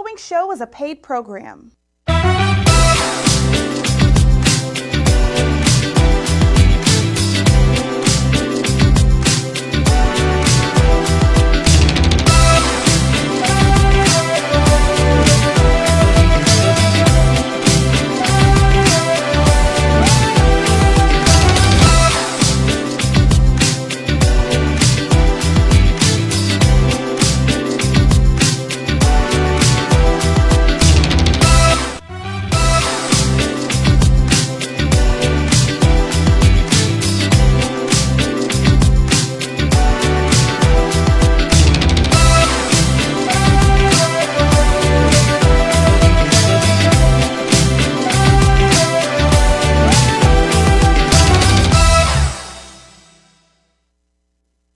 following show is a paid program.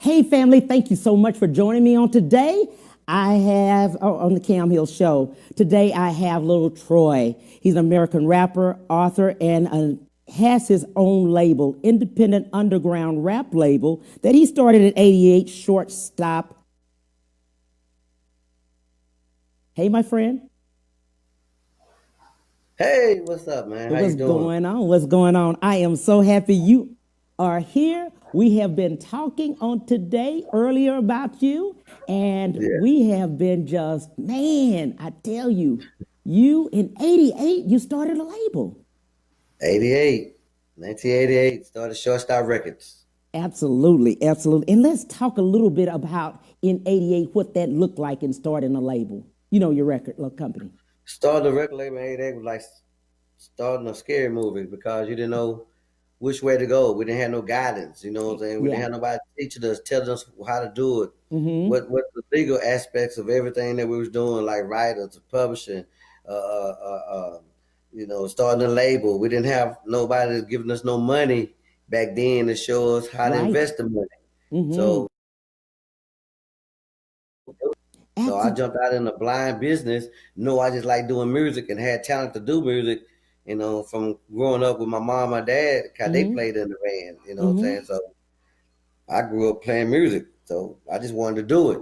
Hey family, thank you so much for joining me on today. I have, on the Cam Hill Show, today I have LIL TROY. He's an American rapper, author, and has his own label, independent underground rap label that he started in '88, Shortstop. Hey, my friend. Hey, what's up, man? How What's you doing? going on? What's going on? I am so happy you are here. We have been talking on today earlier about you, and Yeah. we have been just, man, I tell you, you in '88, you started a label. 1988, started Shortstop Records. Absolutely, absolutely. And let's talk a little bit about in '88 what that looked like in starting a label. You know, your record company. Started the record label in '88 was like starting a scary movie because you didn't know which way to go. We didn't have no guidance, you know what I'm saying? We didn't Yeah. have nobody teaching us, telling us how to do it. Mm-hmm. What the legal aspects of everything that we was doing, like writers, publishing, uh, uh, uh, uh, starting a label. We didn't have nobody giving us no money back then to show us how to Right. invest the money. Mm-hmm. So I Absolutely. jumped out in a blind business. No, I just like doing music and had talent to do music, from growing up with my mom and my dad, because they Mm-hmm. played in the band, you know what I'm Mm-hmm. saying? So I grew up playing music. So I just wanted to do it,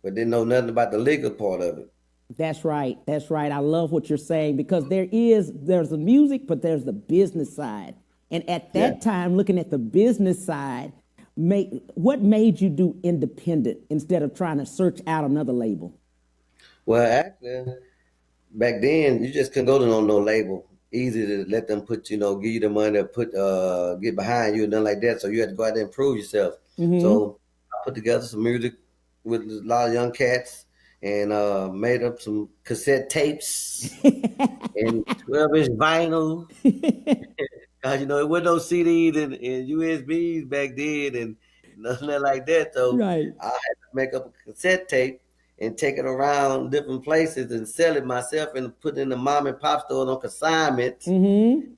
but didn't know nothing about the legal part of it. That's right. That's right. I love what you're saying because there's the music, but there's the business side. And at Yeah. that time, looking at the business side, what made you do independent instead of trying to search out another label? Well, actually, back then you just couldn't go to no label. Easy to let them give you the money to get behind you and nothing like that. So you had to go out there and prove yourself. Mm-hmm. So I put together some music with a lot of young cats and made up some cassette tapes and 12-inch vinyl. Cause it wasn't no CDs and USBs back then and nothing like that. So Right. I had to make up a cassette tape and take it around different places and sell it myself and put it in the mom and pop stores on consignment. Mm-hmm.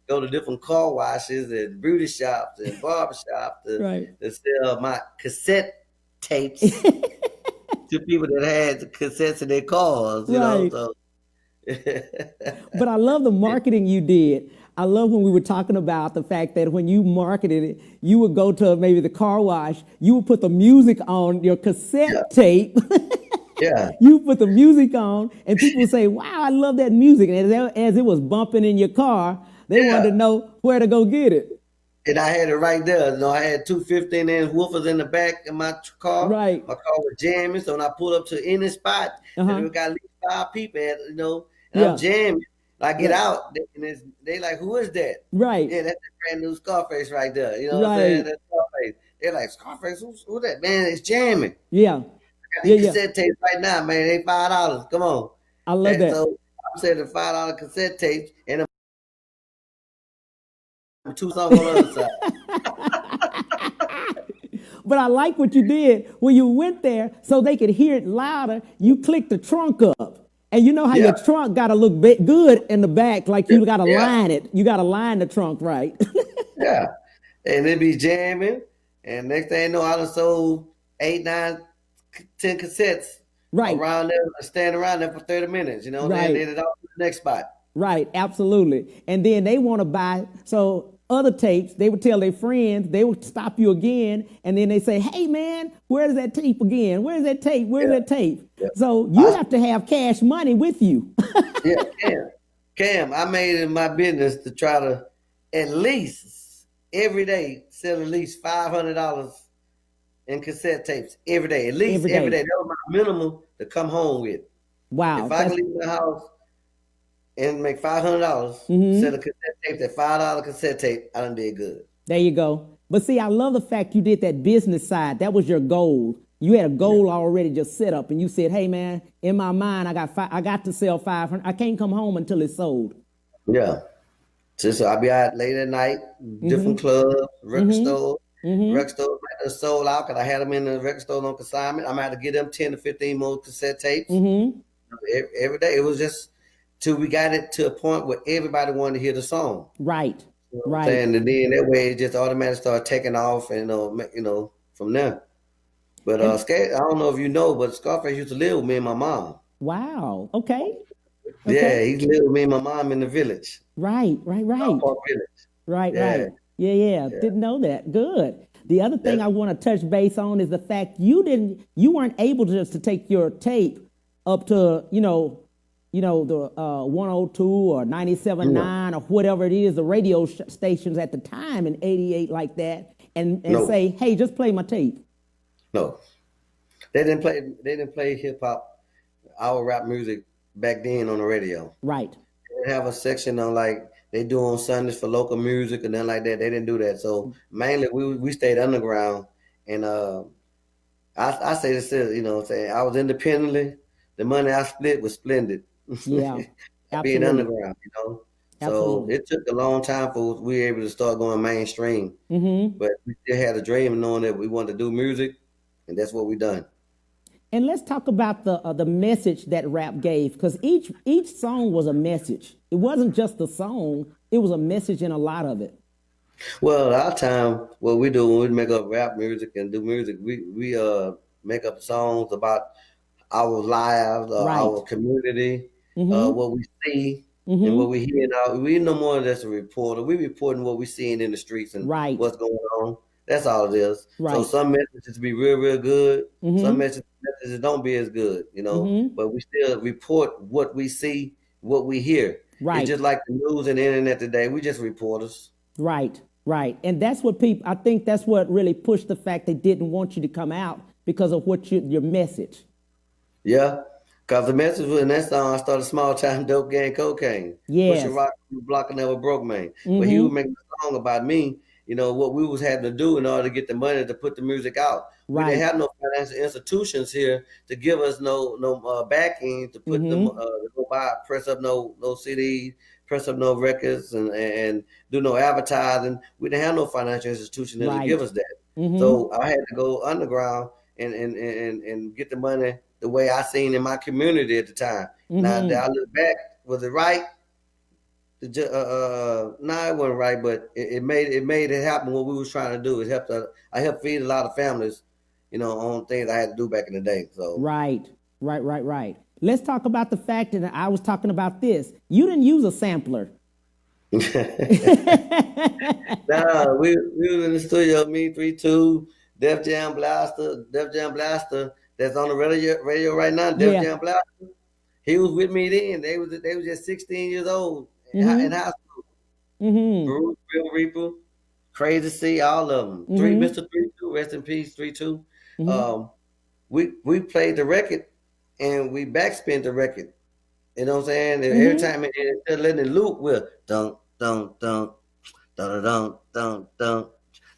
Go to different car washes and beauty shops and barber shops Right. to sell my cassette tapes to people that had the cassettes in their cars. Right. So But I love the marketing you did. I love when we were talking about the fact that when you marketed it, you would go to maybe the car wash, you would put the music on your cassette tape. yeah. You put the music on, and people would say, "Wow, I love that music." And as it was bumping in your car, they wanted to know where to go get it. And I had it right there. I had two 15-inch woofers in the back of my car. Right. My car was jamming. So when I pulled up to any spot, and we got at least 5 people and Yeah. I'm jamming. I get Yeah. out, and they like, who is that? Right. Yeah, that's a brand new Scarface right there. You know what I'm saying? Right. That's Scarface. They're like, Scarface, who that? Man, it's jamming. Yeah. I got Yeah. these Yeah. cassette tapes right now, man. They $5. Come on. I love that. So I'm selling $5 cassette tapes and two songs on the other side. But I like what you did when you went there so they could hear it louder. You clicked the trunk up. And you know how your trunk got to look good in the back, like you got to line it. You got to line the trunk right. Yeah. And it be jamming. And next thing you know, I done sold 8, 9, 10 cassettes around there, stand around there for 30 minutes, and then it off to the next spot. Right, absolutely. And then they want to buy. So other tapes, they would tell their friends, they would stop you again, and then they say, hey man, where's that tape again? Where's that tape? Where's that tape? Yeah. So you have to have cash money with you. Yeah, Cam, I made it my business to try to at least every day sell at least $500 in cassette tapes every day. At least every day. That was my minimum to come home with. Wow. If I can leave the house and make $500, sell a cassette tape, that $5 cassette tape, I done did good. There you go. But see, I love the fact you did that business side. That was your goal. You had a goal already just set up, and you said, hey man, in my mind, I got to sell 500. I can't come home until it's sold. Yeah. So I'll be out late at night, different clubs, record stores. Record stores might have sold out because I had them in the record store on consignment. I'm going to have to get them 10 to 15 more cassette tapes every day. It was just till we got it to a point where everybody wanted to hear the song. Right. You know right. And then that way it just automatically started taking off and, from there. But I don't know if you know, but Scarface used to live with me and my mom. Wow. Okay. Yeah, he lived with me and my mom in the village. Right. Park Village. Right. Yeah. Didn't know that. Good. The other thing I want to touch base on is the fact you weren't able just to take your tape up to, the 102 or 97.9 or whatever it is, the radio stations at the time in 88 like that, and say, hey, just play my tape. No, they didn't play hip hop, our rap music back then on the radio. Right. They didn't have a section on like they do on Sundays for local music and then like that. They didn't do that. So mainly we stayed underground, and I say this is, I was independently. The money I split was splendid. Yeah, being underground, So it took a long time for we were able to start going mainstream. But we still had a dream of knowing that we wanted to do music. And that's what we done. And let's talk about the message that rap gave, because each song was a message. It wasn't just the song; it was a message in a lot of it. Well, our time, what we do when we make up rap music and do music, we make up songs about our lives, our community, what we see, and what we hear. Now we no more than just a reporter. We reporting what we seeing in the streets and what's going on. That's all it is. Right. So some messages be real, real good. Some messages don't be as good, But we still report what we see, what we hear. Right. It's just like the news and the internet today. We just reporters. Right. And that's what I think that's what really pushed the fact they didn't want you to come out because of your message. Yeah. Because the message was in that song, I started small time dope gang cocaine. Yes. Pushing rock, block, and never broke, man. But he was making a song about me. What we was having to do in order to get the money to put the music out. Right. We didn't have no financial institutions here to give us no backing to put them to go buy, press up no CDs, press up no records, and do no advertising. We didn't have no financial institution to give us that. So I had to go underground and get the money the way I seen in my community at the time. Now that I look back, was it right? No, it wasn't right, but it made it happen. What we was trying to do is I helped feed a lot of families, on things I had to do back in the day. So right. Let's talk about the fact that I was talking about this. You didn't use a sampler. Nah, we was in the studio. Me, 3-2, Def Jam Blaster. That's on the radio right now. Def Jam Blaster. He was with me then. They was just 16 years old. In high school. Bruce, Real Reaper, Crazy C, all of them. Mr. 3-2, rest in peace, 3-2. We played the record and we backspin the record. You know what I'm saying? And every time instead of letting it loop, we'll dun dun dun dun dun dun dun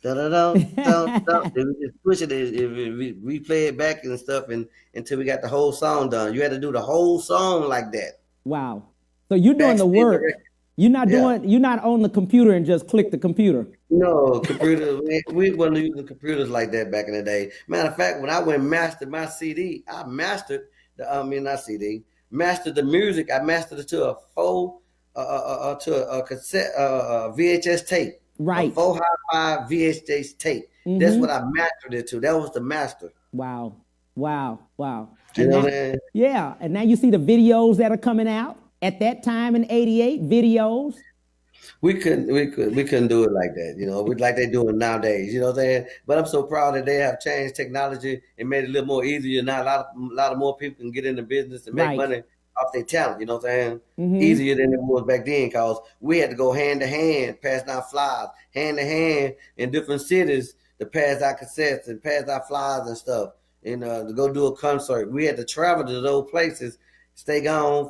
dun dun dun. We just push it, we play it back and stuff, and until we got the whole song done. You had to do the whole song like that. Wow. So you're doing the work. You're not on the computer and just click the computer. No, computers. we wasn't using computers like that back in the day. Matter of fact, when I went and mastered my CD, I mastered mastered the music. I mastered it to a cassette, VHS tape. Right. A 4 hi-fi VHS tape. That's what I mastered it to. That was the master. Wow. You know what I'm saying? Yeah, and now you see the videos that are coming out. At that time in 88, videos. We couldn't do it like that, we like they doing nowadays, you know what I'm saying? But I'm so proud that they have changed technology and made it a little more easier. Now a lot of more people can get in the business and make Right. money off their talent, you know what I'm saying? Mm-hmm. Easier than it was back then because we had to go hand to hand, pass down flyers, hand to hand in different cities to pass out cassettes and pass out flyers and stuff. And to go do a concert, we had to travel to those places, stay gone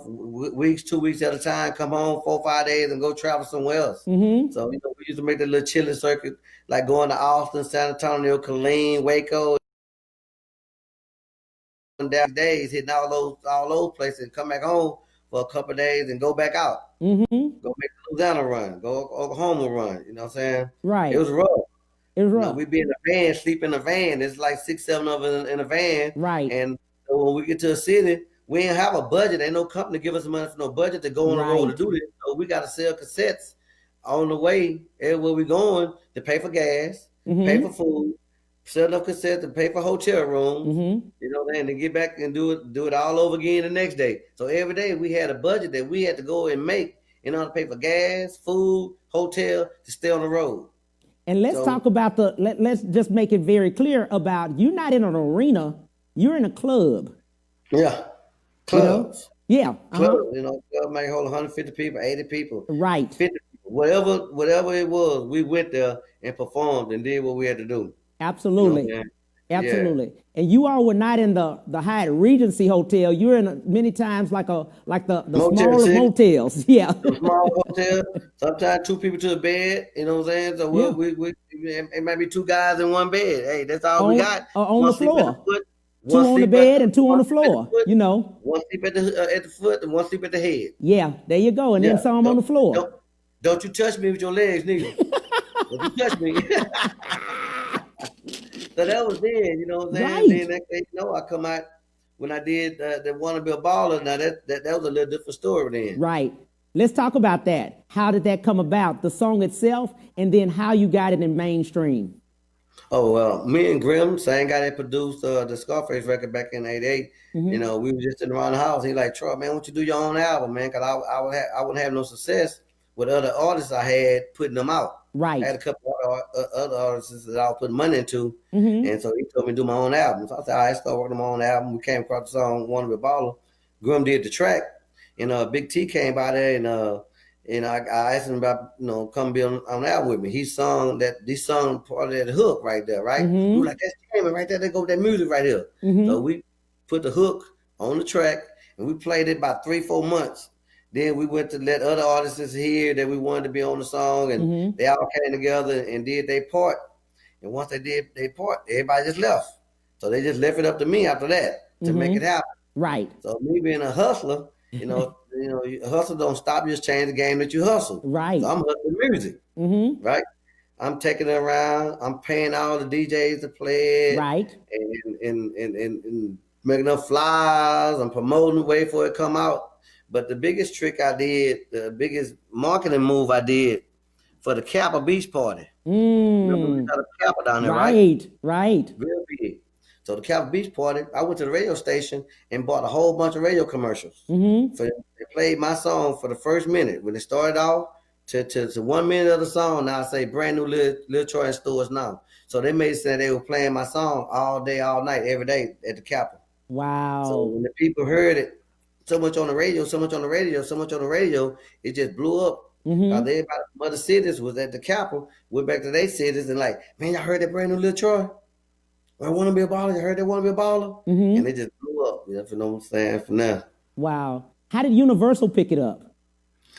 weeks, 2 weeks at a time, come home 4 or 5 days, and go travel somewhere else. Mm-hmm. So we used to make that little chilling circuit, like going to Austin, San Antonio, Killeen, Waco, and down days, hitting all those places, and come back home for a couple of days and go back out, Mm-hmm. go make a Louisiana run, go Oklahoma run. You know what I'm saying? It Right. was rough. It was rough. We be in a van, sleep in a van. It's like 6, 7 of us in a van. Right. And so when we get to a city, we ain't have a budget. Ain't no company give us money for no budget to go on the road to Right. do this. So we got to sell cassettes on the way everywhere we going to pay for gas, pay Mm-hmm. for food, sell enough cassettes to pay for hotel rooms. Mm-hmm. You know, and then get back and do it all over again the next day. So every day we had a budget that we had to go and make in order to pay for gas, food, hotel to stay on the road. And let's So talk about let's just make it very clear about you're not in an arena, you're in a club. yeah, You know? clubs. Yeah. Uh-huh. Club might hold 150 people, 80 people, Right. 50 people, whatever it was. We went there and performed and did what we had to do. You know what I'm Absolutely. saying? Absolutely. And you all were not in the Hyatt Regency Hotel. You're in many times like the Motel smaller 6, motels. Yeah. a small hotel. Sometimes 2 people to a bed. You know what I'm saying? So Yeah. it might be 2 guys in one bed. Hey, that's all we got. On One the sleep at the floor. foot, 2 one on the sleep bed and 2 on one the sleep at the floor. foot, You know. one sleep at the foot, and one sleep at the head. Yeah. There you go. And then Yeah. some on the floor. Don't you touch me with your legs, neither. Don't you touch me. So that was then, you know what I'm saying? Right. Then next thing you know, I come out when I did the Wanna Be a Baller. Now that was a little different story then. Right. Let's talk about that. How did that come about? The song itself, and then how you got it in mainstream. Oh well, me and Grim, same guy that produced the Scarface record back in '88. Mm-hmm. We were just sitting around the house. He like, Troy, man, why don't you do your own album, man? Because I wouldn't have no success with other artists I had putting them out. Right. I had a couple other artists that I was putting money into, Mm-hmm. and so he told me to do my own album. So I said, all right, start working on my own album. We came across the song "Wanna Be a Baller." Grim did the track, and Big T came by there, and I asked him about come be on the album with me. He sung part of that hook right there, right? We were Mm-hmm. like, that's jamming right there. They go with that music right here. Mm-hmm. So we put the hook on the track, and we played it about 3-4 months. Then we went to let other artists hear that we wanted to be on the song, and Mm-hmm. they all came together and did their part. And once they did their part, everybody just left. So they just left it up to me after that to make it Mm-hmm. happen. Right. So me being a hustler, a hustle don't stop. You just change the game that you hustle. Right. So I'm hustling music, Mm-hmm. right? I'm taking it around. I'm paying all the DJs to play it, Right. and making up flyers. I'm promoting the way for it to come out. But the biggest trick I did, the biggest marketing move I did for the Kappa Beach Party. Remember we got a Kappa down there, right? Right. Right. Real big. So the Kappa Beach Party, I went to the radio station and bought a whole bunch of radio commercials. Mm-hmm. They played my song for the first minute. When it started off to 1 minute of the song, now I say brand new Lil Troy in stores now. So they made it say they were playing my song all day, all night, every day at the Kappa. So Wow. when the people heard it, so much on the radio, so much on the radio, so much on the radio, it just blew up. Mm-hmm. Everybody from other cities was at the Kappa, went back to their cities and like, man, y'all heard that brand new Lil Troy? I want to be a baller. You heard they want to be a baller? Mm-hmm. And it just blew up. You know what I'm saying? From there. Wow. How did Universal pick it up?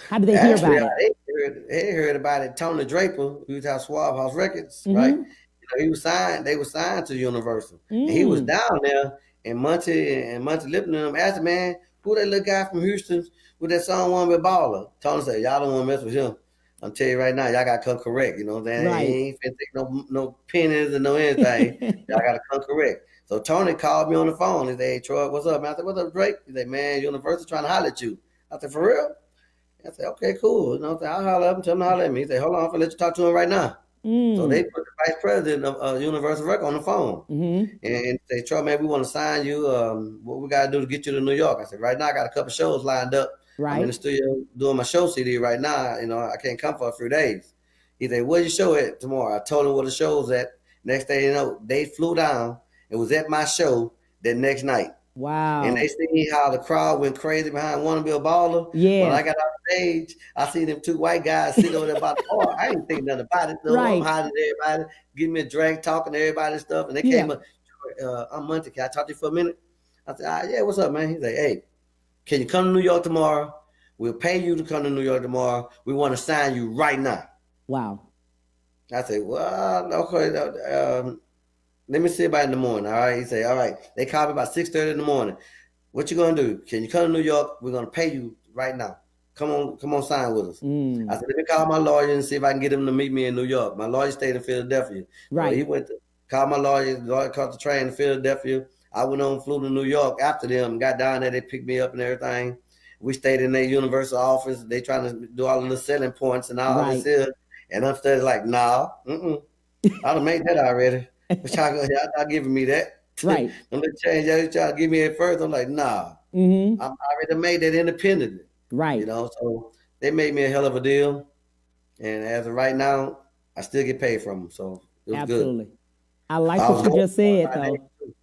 How did they hear Actually, about it? they heard about it. Tony Draper, who used to have Suave House Records, Mm-hmm. right? He was signed. They were signed to Universal, and he was down there. And Monty Lipton and them asked him, man, who that little guy from Houston with that song "Wanna Be a Baller"? Tony said, y'all don't want to mess with him. I'm telling you right now, y'all got to come correct. You know what I'm saying? Right. He ain't finna take no pennies or no anything. Y'all got to come correct. So Tony called me on the phone. He said, hey, Troy, what's up, man? I said, what's up, Drake? He said, man, Universal trying to holler at you. I said, for real? I said, okay, cool. You know what I'm saying? I'll holler at him, tell him to holler at me. He said, hold on, I'm going to let you talk to him right now. So they put the vice president of Universal Record on the phone. Mm-hmm. And they Troy, man, we want to sign you. What we got to do to get you to New York? I said, right now I got a couple shows lined up. I'm in Right. the studio doing my show CD right now. You know, I can't come for a few days. He said, where your show at tomorrow? I told him where the show's at. Next thing you know, they flew down and was at my show that next night. And they Wow. see how the crowd went crazy behind Wanna Be a Baller. When I Yes. got off stage, I see them two white guys sitting over there by the bar. I ain't thinking nothing about it. So I'm Right. hiding everybody, giving me a drink, talking to everybody and stuff. And they Yeah. came up, I'm Monty. Can I talk to you for a minute? I said, yeah, what's up, man? He's like, hey, can you come to New York tomorrow? We'll pay you to come to New York tomorrow. We want to sign you right now. Wow. I said, well, okay. Let me see about it in the morning. All right. He said, all right. They called me about 6:30 in the morning. What you gonna do? Can you come to New York? We're gonna pay you right now. Come on, sign with us. I said, let me call my lawyer and see if I can get him to meet me in New York. My lawyer stayed in Philadelphia. So Right. he went to call my lawyer. The lawyer caught the train to Philadelphia. I went on, flew to New York after them, got down there, they picked me up and everything. We stayed in their Universal office. They trying to do all of the selling points and all this here. And I'm still like, nah, I done made that already. But y'all giving me that. Right. Don't let change. Y'all try to give me it first. I'm like, nah. I already made that independently. Right. You know, so they made me a hell of a deal. And as of right now, I still get paid from them. So it was Absolutely. good. I like I was what you gone just for said, 45 days, though. too.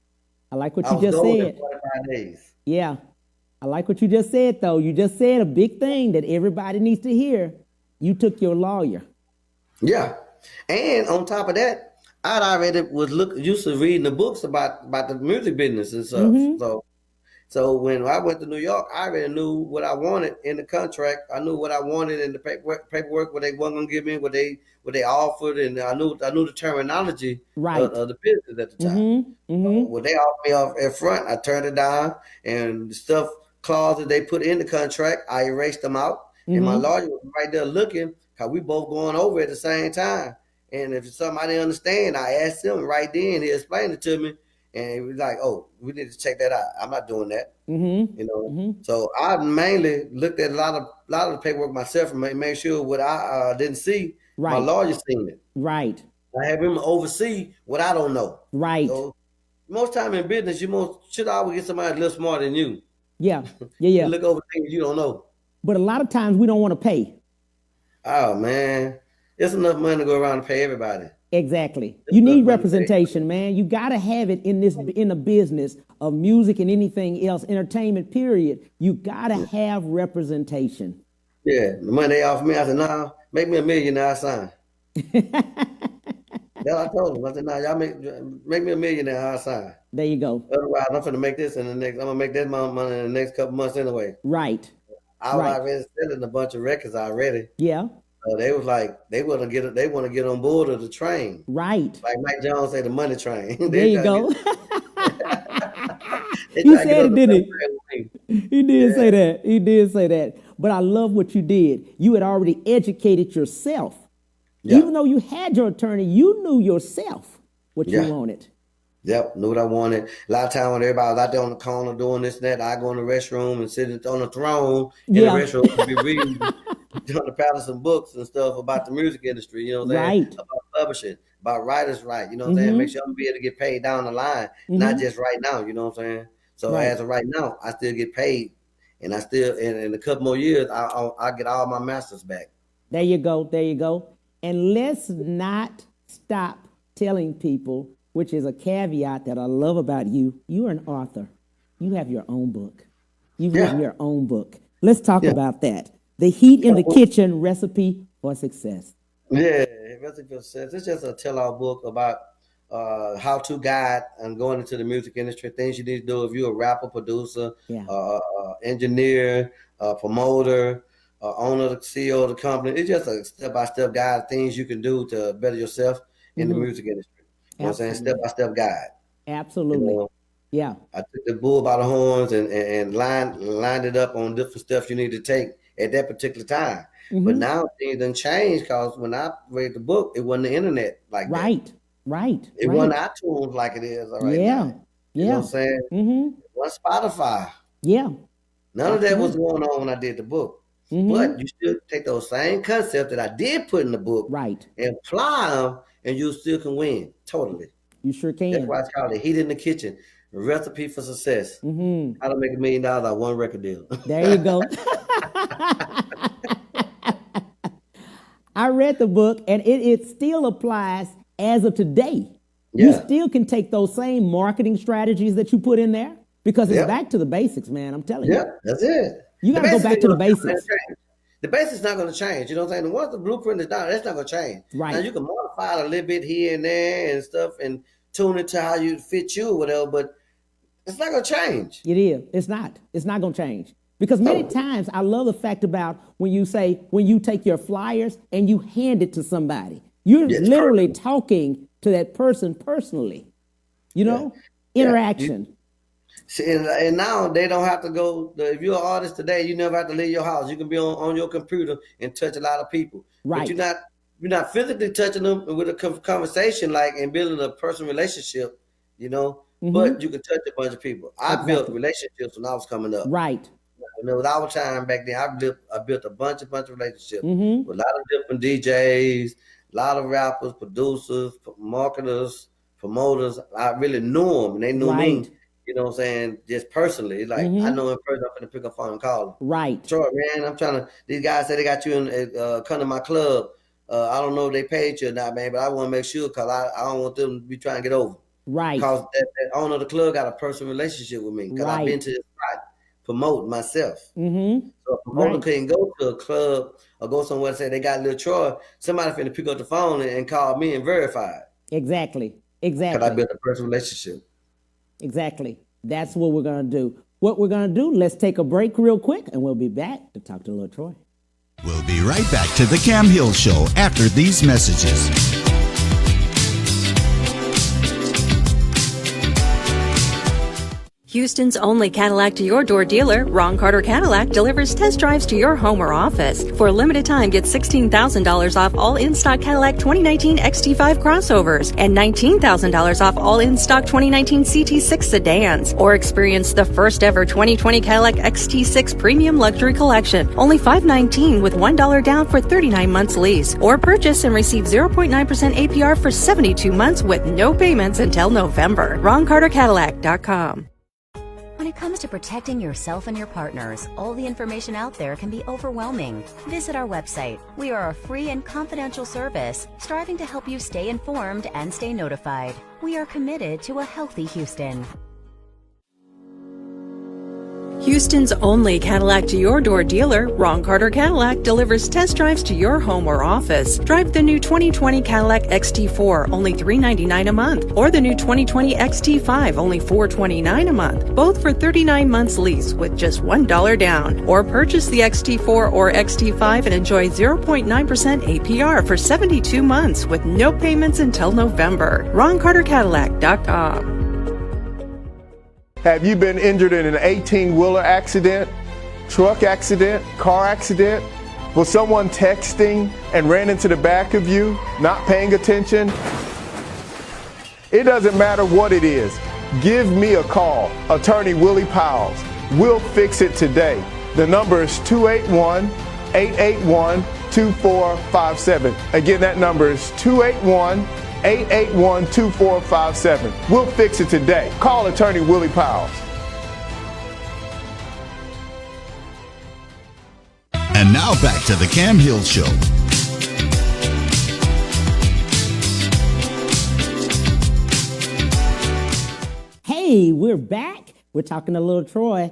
I like what I you was just gone in said. 45 days. Yeah. I like what you just said, though. You just said a big thing that everybody needs to hear. You took your lawyer. Yeah. And on top of that, I'd already was used to reading the books about the music business and stuff. So when I went to New York, I already knew what I wanted in the contract. I knew what I wanted in the paperwork, what they weren't gonna give me, what they offered, and I knew the terminology Right. of the business at the time. What they offered me off at front, I turned it down, and the stuff clauses they put in the contract, I erased them out. And my lawyer was right there looking, cause we both going over at the same time. And if it's something I didn't understand, I asked him right then. He explained it to me. And he was like, "Oh, we need to check that out. I'm not doing that." You know. So I mainly looked at a lot of the paperwork myself and made sure what I didn't see, my Right. lawyer seen it. Right. I have him oversee what I don't know. Right. So most time in business, should always get somebody a little smarter than you. Yeah. Yeah. You look over things you don't know. But a lot of times we don't want to pay. Oh man, there's enough money to go around to pay everybody. Exactly. You need representation, man. You got to have it in the business of music and anything else, entertainment, period. You got to have representation. Yeah, the money they offered me, I said, nah, make me $1 million, I sign. That's what I told them. I said, nah, y'all make me $1 million, I sign. There you go. Otherwise, I'm gonna make this I'm gonna make that money in the next couple months anyway. Right. I was already selling a bunch of records already. Yeah. So they was like, they want to get on board of the train. Right. Like Mike Jones said, the money train. There you go. He said it, didn't he? He did say that. He did say that. But I love what you did. You had already educated yourself. Yeah. Even though you had your attorney, you knew yourself what you wanted. Yep, knew what I wanted. A lot of time when everybody was out there on the corner doing this and that, I go in the restroom and sit on the throne in the restroom and be reading, trying to paddle some books and stuff about the music industry, you know what I'm saying? About publishing, about writers' right, you know what I'm saying? Make sure I'm be able to get paid down the line, not just right now, you know what I'm saying? So as of right now, I still get paid, and I still, in a couple more years, I'll get all my masters back. There you go, there you go. And let's not stop telling people, which is a caveat that I love about you. You are an author. You have your own book. You've written your own book. Let's talk about that. The Heat in the Kitchen Recipe for Success. Yeah, Recipe for Success. It's just a tell-all book about how-to guide and going into the music industry, things you need to do if you're a rapper, producer, engineer, promoter, owner, the CEO of the company. It's just a step-by-step guide, things you can do to better yourself in the music industry. You know what I'm saying? Step-by-step guide. Absolutely. You know, yeah. I took the bull by the horns and lined it up on different steps you need to take at that particular time. But now things done changed because when I read the book, it wasn't the internet like that. Right. It wasn't iTunes like it is right now. You know what I'm saying? It wasn't Spotify. Yeah. None of that was going on when I did the book. But you still take those same concepts that I did put in the book and apply them, and you still can win. Totally. You sure can. That's why it's called The Heat in the Kitchen, Recipe for Success. How to make $1 million on one record deal. There you go. I read the book, and it still applies as of today. You Yeah. still can take those same marketing strategies that you put in there because it's Yep. back to the basics, man. I'm telling you. Yeah, that's it. You got to go basics back ain't to the gonna change. basics. The basics not going to change. You know what I'm saying? Once the blueprint is down, that's not going to change. Right. Now you can modify it a little bit here and there and stuff, and tune it to how you fit you or whatever, but it's not going to change. It is. It's not. It's not going to change. Because many times I love the fact about when you take your flyers and you hand it to somebody, you're literally talking to that person personally, you know, interaction. See, and now they don't have to go. If you're an artist today, you never have to leave your house. You can be on your computer and touch a lot of people. Right. But you're not physically touching them with a conversation and building a personal relationship, you know. Mm-hmm. But you can touch a bunch of people. I built relationships when I was coming up. Right. You know, with our time back then, I built a bunch of relationships with a lot of different DJs, a lot of rappers, producers, marketers, promoters. I really knew them, and they knew me. You know what I'm saying? Just personally, I know in person, I'm gonna pick up phone and call them. Right. Sure, man. I'm trying to. These guys say they got you in come to my club. I don't know if they paid you or not, man, but I want to make sure because I don't want them to be trying to get over. Right. Because that owner of the club got a personal relationship with me because I've been to this spot promoting myself. So a promoter couldn't go to a club or go somewhere and say they got LIL TROY. Somebody finna pick up the phone and call me and verify it. Exactly. Because I built a personal relationship. Exactly. That's what we're going to do. What we're going to do, let's take a break real quick, and we'll be back to talk to LIL TROY. We'll be right back to the Cam Hill Show after these messages. Houston's only Cadillac to your door dealer, Ron Carter Cadillac, delivers test drives to your home or office. For a limited time, get $16,000 off all in-stock Cadillac 2019 XT5 crossovers and $19,000 off all in-stock 2019 CT6 sedans. Or experience the first ever 2020 Cadillac XT6 Premium Luxury Collection, only $519 with $1 down for 39 months lease. Or purchase and receive 0.9% APR for 72 months with no payments until November. RonCarterCadillac.com. When it comes to protecting yourself and your partners, all the information out there can be overwhelming. Visit our website. We are a free and confidential service, striving to help you stay informed and stay notified. We are committed to a healthy Houston. Houston's only Cadillac to your door dealer, Ron Carter Cadillac, delivers test drives to your home or office. Drive the new 2020 Cadillac XT4, only $399 a month, or the new 2020 XT5, only $429 a month, both for 39 months lease with just $1 down. Or purchase the XT4 or XT5 and enjoy 0.9% APR for 72 months with no payments until November. RonCarterCadillac.com. Have you been injured in an 18-wheeler accident, truck accident, car accident? Was someone texting and ran into the back of you, not paying attention? It doesn't matter what it is. Give me a call, Attorney Willie Powells. We'll fix it today. The number is 281-881-2457. Again, that number is 281-881-2457. We'll fix it today. Call Attorney Willie Powells. And now back to the Cam Hill Show. Hey, we're back. We're talking to LIL TROY.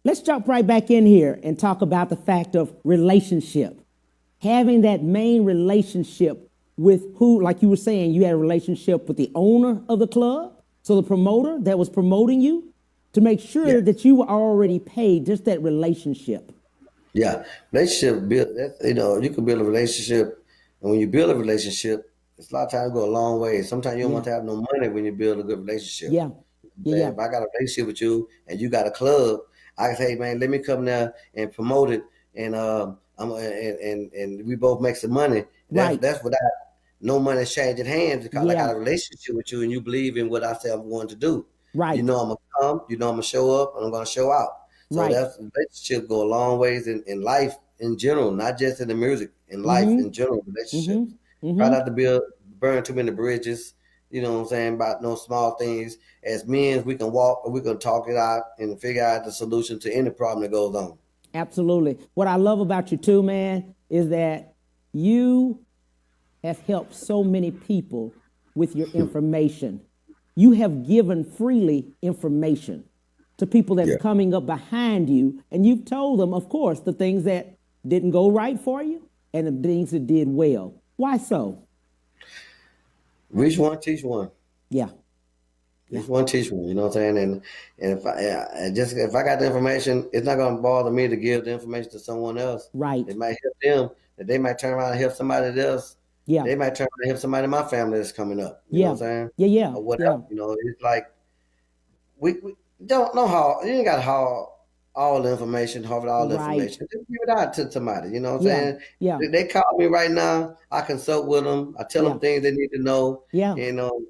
Let's jump right back in here and talk about the fact of relationship. Having that main relationship with who, like you were saying, you had a relationship with the owner of the club, so the promoter that was promoting you, to make sure that you were already paid, just that relationship. Yeah, relationship build. You know, you can build a relationship, and when you build a relationship, it's a lot of times go a long way. Sometimes you don't want to have no money when you build a good relationship. Yeah. If I got a relationship with you and you got a club, I can say, man, let me come there and promote it, and and we both make some money. That's without no money changing hands because I got a relationship with you and you believe in what I say I'm going to do. Right. You know I'm gonna come, you know I'm gonna show up, and I'm gonna show out. So that's relationship go a long ways in life in general, not just in the music, in life in general, relationships. Try not to burn too many bridges, you know what I'm saying, about no small things. As men, we can walk, we can talk it out and figure out the solution to any problem that goes on. Absolutely. What I love about you too, man, is that you have helped so many people with your information. You have given freely information to people that's coming up behind you, and you've told them, of course, the things that didn't go right for you and the things that did well. Why so? Reach one, teach one. Yeah. Reach one, teach one. You know what I'm saying? And if I got the information, it's not gonna bother me to give the information to someone else. Right. It might help them. That they might turn around and help somebody else. Yeah. They might turn around and help somebody in my family that's coming up. You know what I'm saying? Yeah. Or whatever. You know, it's like we don't know how you ain't got to haul all the information, harvest all the information. Just give it out to somebody. You know what I'm saying? Yeah. They call me right now. I consult with them. I tell them things they need to know. Yeah. You know,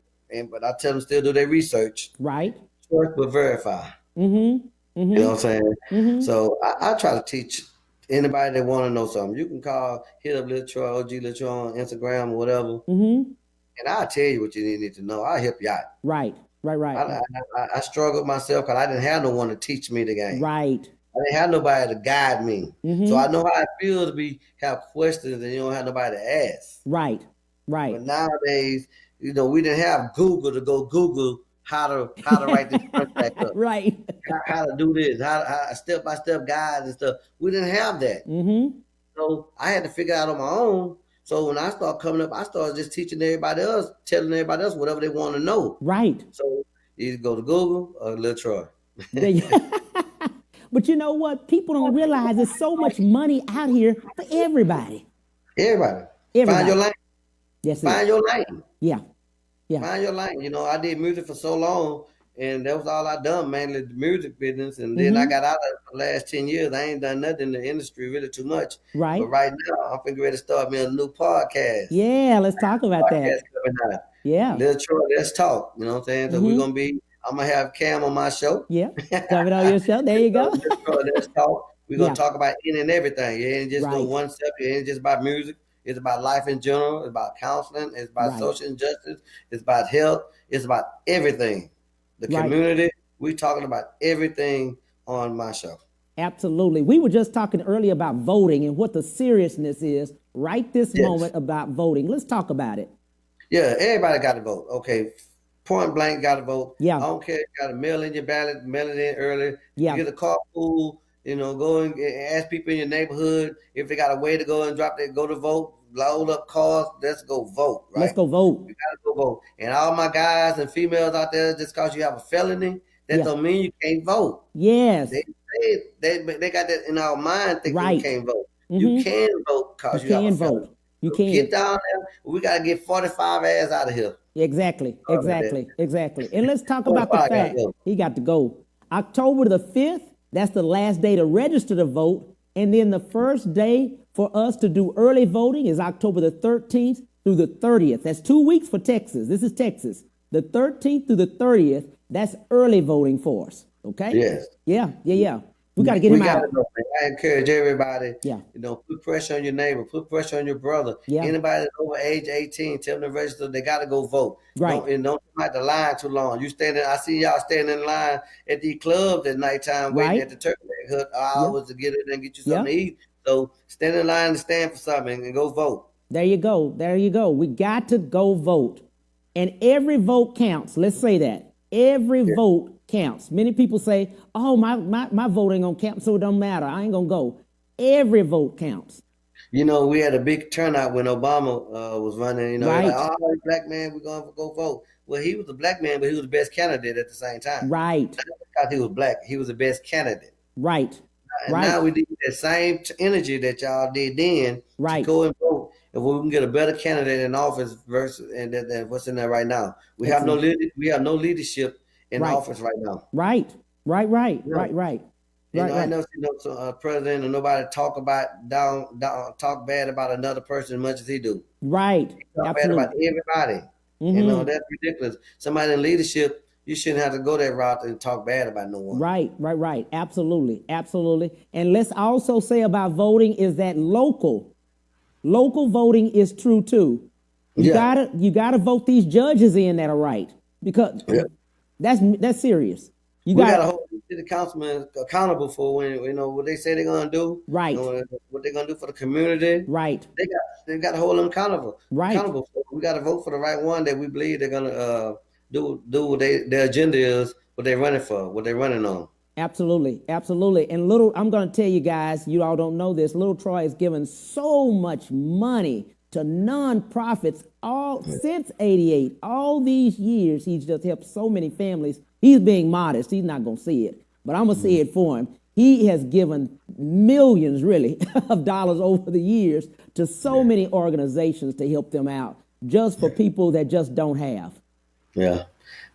but I tell them still do their research. Right. Trust but verify. Mm-hmm. You know what I'm saying? Mm-hmm. So I try to teach anybody that want to know something. You can hit up Lil Troy, OG Lil Troy on Instagram or whatever. Mm-hmm. And I'll tell you what you need to know. I'll help you out. Right. I struggled myself because I didn't have no one to teach me the game. Right. I didn't have nobody to guide me. Mm-hmm. So I know how it feels to have questions and you don't have nobody to ask. Right. But nowadays, you know, we didn't have Google to go Google how to write this contract up. Right. How to do this, how step-by-step guides and stuff. We didn't have that. Mm-hmm. So I had to figure out on my own. So when I started coming up, I started just teaching everybody else, telling everybody else whatever they want to know. Right. So either go to Google or Lil Troy. But you know what? People don't realize there's so much money out here for everybody. Everybody. Find your lane. Yes. Find your lane. Yeah. Find your lane. You know, I did music for so long, and that was all I done, mainly the music business. And then I got out of it for the last 10 years. I ain't done nothing in the industry really too much. Right. But right now, I'm getting ready to start me a new podcast. Yeah, let's talk about that. Coming out. Yeah. Lil Troy, let's talk. You know what I'm saying? So I'm going to have Cam on my show. Yeah. Coming on your show. There you go. Lil Troy, let's talk. We're going to talk about any and everything. It ain't just go one step. It ain't just about music. It's about life in general. It's about counseling. It's about social injustice. It's about health. It's about everything. The community. We're talking about everything on my show. Absolutely. We were just talking earlier about voting and what the seriousness is right this moment about voting. Let's talk about it. Yeah, everybody got to vote. Okay, point blank got to vote. Yeah. I don't care. You got to mail in your ballot, mail it in early. Yeah. Get a carpool. You know, go and ask people in your neighborhood if they got a way to go and go to vote. Load up cars. Let's go vote. Right? Let's go vote. We gotta go vote. And all my guys and females out there, just because you have a felony, that don't mean you can't vote. Yes. They got that in our mind thinking you can't vote. You can vote because you have a felony. You can. Get down there. We got to get 45 ass out of here. Exactly. And let's talk about the fact he got to go. October the 5th, that's the last day to register to vote. And then the first day for us to do early voting is October the 13th through the 30th. That's 2 weeks for Texas. This is Texas. The 13th through the 30th, that's early voting for us. Okay? Yes. Yeah. We got to get him out. I encourage everybody, you know, put pressure on your neighbor, put pressure on your brother. Yeah. Anybody that's over age 18, tell them to register. They got to go vote. Right. Don't have to line too long. I see y'all standing in line at these clubs at nighttime waiting at the turkey hut hours to get in and get you something to eat. So stand in line and stand for something and go vote. There you go. We got to go vote. And every vote counts. Let's say that. Every vote counts. Many people say, oh, my vote ain't going to count, so it don't matter. I ain't going to go. Every vote counts. You know, we had a big turnout when Obama was running. You know, right. Like, oh, black man, we're going to go vote. Well, he was a black man, but he was the best candidate at the same time. Right. Not because he was black. He was the best candidate. Right. And now we need that same energy that y'all did then to go and vote. If we can get a better candidate in office versus than what's in there right now. We have no leadership in office right now. Right. You know, I never seen no president or nobody talk bad about another person as much as he do. Right. Talk bad about everybody. You know, that's ridiculous. Somebody in leadership, you shouldn't have to go that route and talk bad about no one. Right. Absolutely. And let's also say about voting is that local voting is true too. You gotta vote these judges in that are right, because that's serious. You we got got to hold the city councilman accountable for when what they say they're gonna do. Right. What they're gonna do for the community. Right. They got to hold them accountable. Right. Accountable. For. We got to vote for the right one that we believe they're gonna do what their agenda is, what they're running for, what they're running on. Absolutely, absolutely. And I'm going to tell you guys, you all don't know this. Little Troy has given so much money to nonprofits since '88. All these years, he's just helped so many families. He's being modest. He's not going to see it, but I'm going to see it for him. He has given millions, really, of dollars over the years to so many organizations to help them out, just for people that just don't have. Yeah,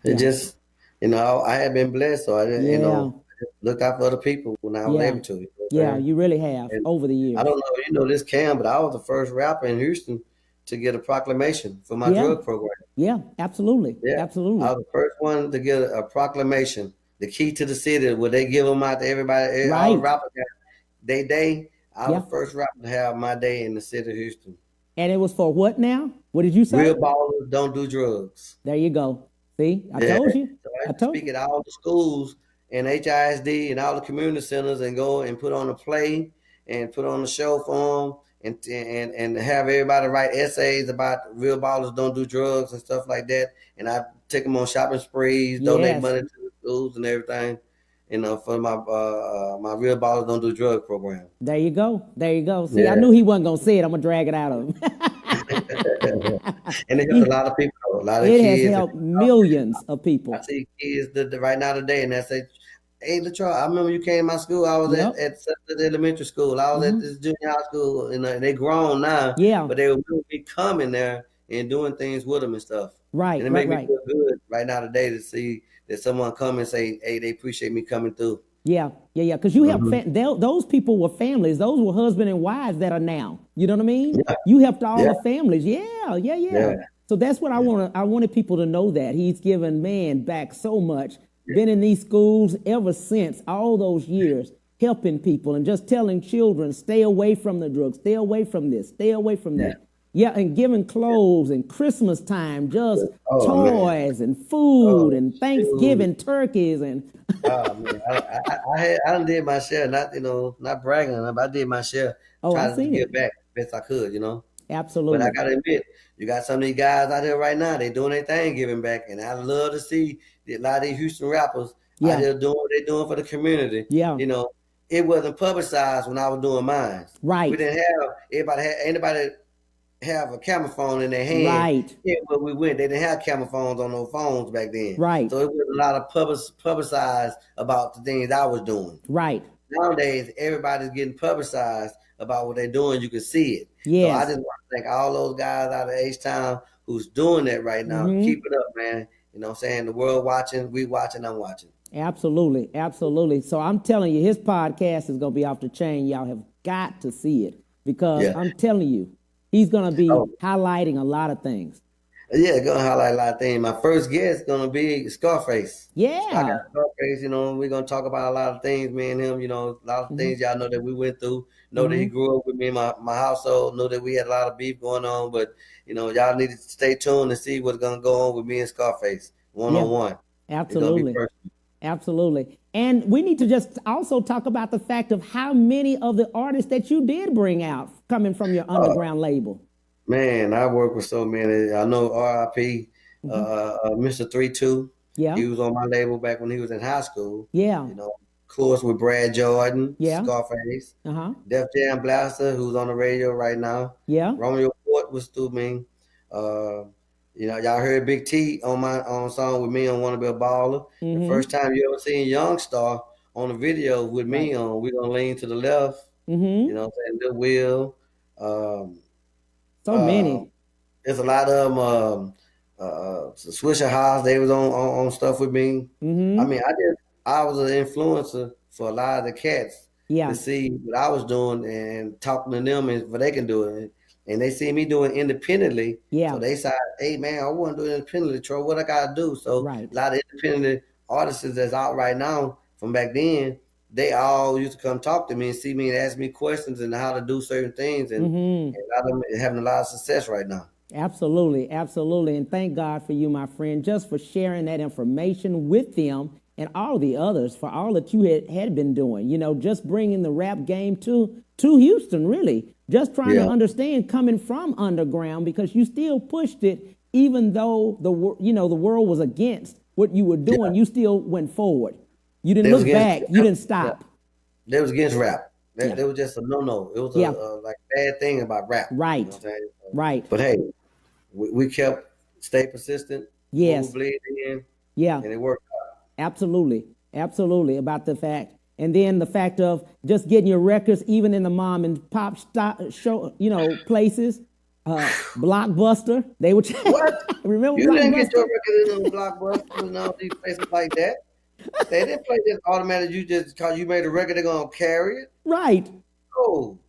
it just, I had been blessed, so I didn't, look out for other people when I was able to. You really have over the years. I don't know, this Cam, but I was the first rapper in Houston to get a proclamation for my drug program. Yeah, absolutely. Yeah, absolutely. I was the first one to get a proclamation, the key to the city, where they give them out to everybody. Right. All the rappers got day. I was the first rapper to have my day in the city of Houston. And it was for what now? What did you say? Real ballers don't do drugs. There you go. See, I told you. So I speak at all the schools and HISD and all the community centers and go and put on a play and put on a show for them and have everybody write essays about real ballers don't do drugs and stuff like that. And I take them on shopping sprees, donate money to the schools and everything, for my my Real Ballers Don't Do Drug program. There you go. There you go. See, I knew he wasn't going to say it. I'm going to drag it out of him. And it helped a lot of people, a lot of kids. It has helped millions of people. I see kids right now today, and they say, "Hey, LaTroy, I remember you came to my school. I was at the elementary school. I was at this junior high school, and they grown now. Yeah. But they would be coming there and doing things with them and stuff. Right. And it made me feel good right now today to see that someone come and say, "Hey, they appreciate me coming through." Yeah. Because you helped those people were families. Those were husband and wives that are now. You know what I mean? Yeah. You helped all the families. Yeah. So that's what I wanted people to know, that he's given back so much. Been in these schools ever since, all those years, helping people and just telling children, stay away from the drugs, stay away from this, stay away from that. Yeah, and giving clothes and Christmas time, just toys and food and Thanksgiving turkeys and. I done did my share, not bragging, but I did my share. Tried to give back best I could, Absolutely. But I gotta admit, you got some of these guys out there right now, they doing their thing giving back, and I love to see a lot of these Houston rappers out there doing what they're doing for the community. Yeah. It wasn't publicized when I was doing mine. Right. We didn't have anybody have a camera phone in their hand. Right. Where we went, they didn't have camera phones on those phones back then. Right. So it was a lot of publicized about the things I was doing. Right. Nowadays, everybody's getting publicized about what they're doing. You can see it. Yes. So I just want to thank all those guys out of H-Town who's doing that right now. Keep it up, man. You know what I'm saying? The world watching, we watching, I'm watching. Absolutely. Absolutely. So I'm telling you, his podcast is going to be off the chain. Y'all have got to see it because I'm telling you, he's going to be highlighting a lot of things. Yeah, going to highlight a lot of things. My first guest is going to be Scarface. Yeah. I got Scarface, we're going to talk about a lot of things, me and him, a lot of things y'all know that we went through. Know that he grew up with me in my household. Know that we had a lot of beef going on, but, y'all need to stay tuned and see what's going to go on with me and Scarface, one-on-one. Absolutely. Absolutely. And we need to just also talk about the fact of how many of the artists that you did bring out coming from your underground label. Man, I work with so many. I know R.I.P. Mr. 3-2. Yeah. He was on my label back when he was in high school. Yeah. Of course, with Brad Jordan, Yeah. Scarface, Def Jam Blaster, who's on the radio right now. Yeah. Romeo Fort was through me. Y'all heard Big T on song with me on Wanna Be a Baller. The first time you ever seen Youngstar on a video with me on We Gonna Lean to the Left. You know what I'm saying? Lil Will. So many. There's a lot of them. Swisher House, they was on stuff with me. I mean, I was an influencer for a lot of the cats to see what I was doing and talking to them and what they can do it. And they see me doing independently. Yeah. So they said, hey, man, I want to do it independently, Troy. What I got to do? So a lot of independent artists that's out right now from back then, they all used to come talk to me and see me and ask me questions and how to do certain things. And a lot of them having a lot of success right now. Absolutely. Absolutely. And thank God for you, my friend, just for sharing that information with them and all the others for all that you had been doing. You know, just bringing the rap game to Houston, really. Just trying to understand coming from underground, because you still pushed it, even though the world was against what you were doing. You still went forward. You didn't look back. You didn't stop. They was against rap. They was just a no. It was a like bad thing about rap. Right. You know what I'm saying? Right. But hey, we stay persistent. Yes. We believed in. Yeah. And it worked out. Absolutely. Absolutely. About the fact. And then the fact of just getting your records, even in the mom and pop show, places. Blockbuster. They would. What? Remember you didn't get your Blockbuster? record in Blockbuster and all these places like that. They didn't play this automatic. You just because you made a record, they're gonna carry it. Right.